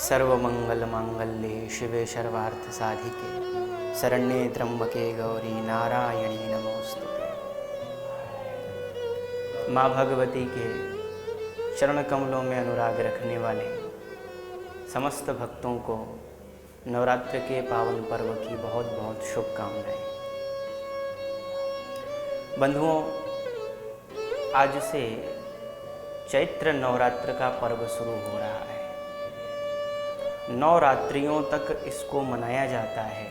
सर्वमंगलमांगल्ये शिवे सर्वार्थसाधिके शरण्ये त्र्यंबके गौरी नारायणी नमोस्तुते। माँ भगवती के चरण कमलों में अनुराग रखने वाले समस्त भक्तों को नवरात्र के पावन पर्व की बहुत बहुत शुभकामनाएं। बंधुओं, आज से चैत्र नवरात्र का पर्व शुरू हो रहा है। 9 रात्रियों तक इसको मनाया जाता है,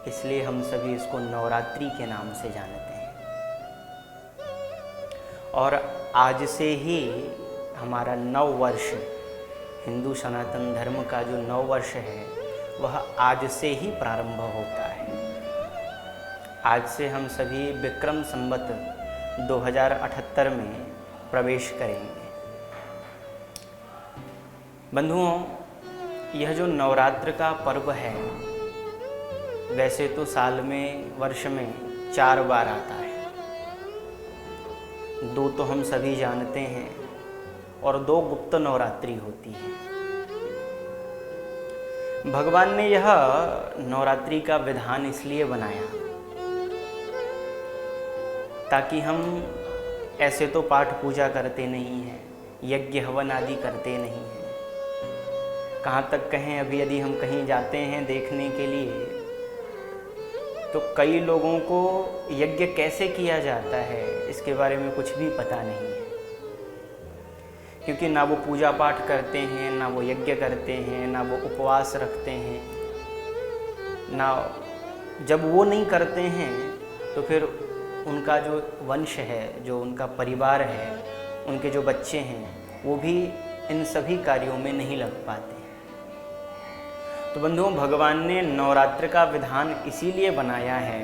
इसलिए हम सभी इसको नवरात्रि के नाम से जानते हैं। और आज से ही हमारा नव वर्ष, हिंदू सनातन धर्म का जो नव वर्ष है वह आज से ही प्रारंभ होता है। आज से हम सभी विक्रम संवत 2078 में प्रवेश करेंगे। बंधुओं, यह जो नवरात्र का पर्व है वैसे तो साल में, वर्ष में 4 बार आता है। 2 तो हम सभी जानते हैं और 2 गुप्त नवरात्रि होती है। भगवान ने यह नवरात्रि का विधान इसलिए बनाया ताकि हम ऐसे तो पाठ पूजा करते नहीं हैं, यज्ञ हवन आदि करते नहीं हैं। कहाँ तक कहें, अभी यदि हम कहीं जाते हैं देखने के लिए तो कई लोगों को यज्ञ कैसे किया जाता है इसके बारे में कुछ भी पता नहीं है, क्योंकि ना वो पूजा पाठ करते हैं, ना वो यज्ञ करते हैं, ना वो उपवास रखते हैं। ना जब वो नहीं करते हैं तो फिर उनका जो वंश है, जो उनका परिवार है, उनके जो बच्चे हैं, वो भी इन सभी कार्यों में नहीं लग पाते। तो बंधुओं, भगवान ने नवरात्र का विधान इसीलिए बनाया है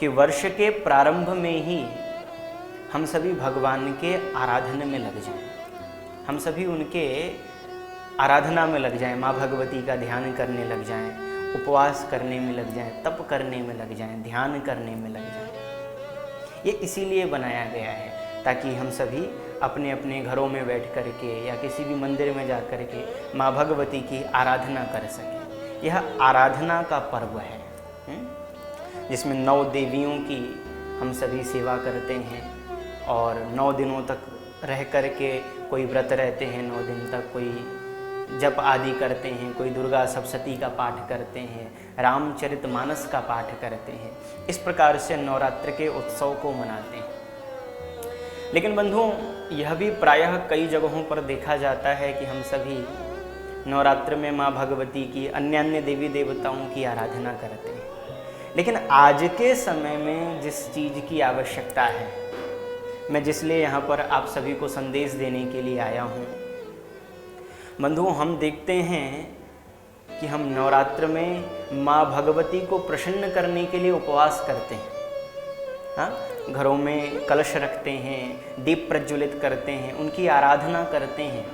कि वर्ष के प्रारंभ में ही हम सभी भगवान के आराधना में लग जाएं, हम सभी उनके आराधना में लग जाएं, माँ भगवती का ध्यान करने लग जाएं, उपवास करने में लग जाएं, तप करने में लग जाएं, ध्यान करने में लग जाएं। ये इसीलिए बनाया गया है ताकि हम सभी अपने अपने घरों में बैठ कर के या किसी भी मंदिर में जा कर के माँ भगवती की आराधना कर सकें। यह आराधना का पर्व है जिसमें 9 देवियों की हम सभी सेवा करते हैं और 9 दिनों तक रह कर के कोई व्रत रहते हैं, 9 दिन तक कोई जप आदि करते हैं, कोई दुर्गा सप्तशती का पाठ करते हैं, रामचरितमानस का पाठ करते हैं। इस प्रकार से नवरात्र के उत्सव को मनाते हैं। लेकिन बंधुओं, यह भी प्रायः कई जगहों पर देखा जाता है कि हम सभी नवरात्र में माँ भगवती की, अन्य देवी देवताओं की आराधना करते हैं। लेकिन आज के समय में जिस चीज़ की आवश्यकता है, मैं जिसलिए यहाँ पर आप सभी को संदेश देने के लिए आया हूँ, बंधुओं, हम देखते हैं कि हम नवरात्र में माँ भगवती को प्रसन्न करने के लिए उपवास करते हैं। हाँ, घरों में कलश रखते हैं, दीप प्रज्वलित करते हैं, उनकी आराधना करते हैं।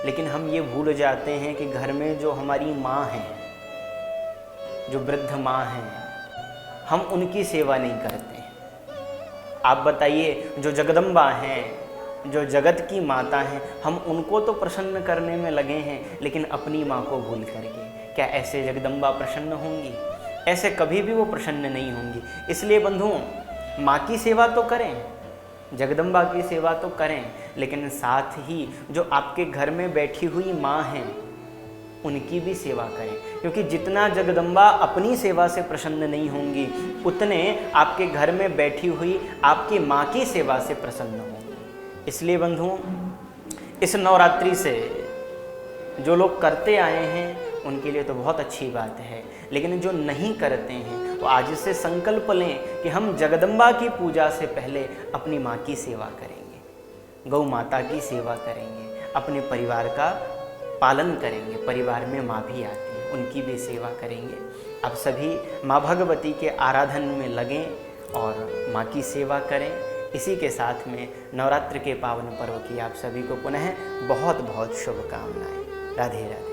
लेकिन हम ये भूल जाते हैं कि घर में जो हमारी माँ हैं, जो वृद्ध माँ हैं, हम उनकी सेवा नहीं करते हैं। आप बताइए, जो जगदम्बा हैं, जो जगत की माता हैं, हम उनको तो प्रसन्न करने में लगे हैं, लेकिन अपनी माँ को भूल करके। क्या ऐसे जगदम्बा प्रसन्न होंगी? ऐसे कभी भी वो प्रसन्न नहीं होंगी। इसलिए बंधुओं, माँ की सेवा तो करें, जगदम्बा की सेवा तो करें, लेकिन साथ ही जो आपके घर में बैठी हुई माँ हैं उनकी भी सेवा करें, क्योंकि जितना जगदम्बा अपनी सेवा से प्रसन्न नहीं होंगी, उतने आपके घर में बैठी हुई आपकी माँ की सेवा से प्रसन्न होंगी। इसलिए बंधुओं, इस नवरात्रि से जो लोग करते आए हैं उनके लिए तो बहुत अच्छी बात है, लेकिन जो नहीं करते हैं तो आज से संकल्प लें कि हम जगदम्बा की पूजा से पहले अपनी माँ की सेवा करेंगे, गौ माता की सेवा करेंगे, अपने परिवार का पालन करेंगे। परिवार में माँ भी आती है, उनकी भी सेवा करेंगे। आप सभी माँ भगवती के आराधन में लगें और माँ की सेवा करें। इसी के साथ में नवरात्र के पावन पर्व की आप सभी को पुनः बहुत बहुत शुभकामनाएं। राधे राधे।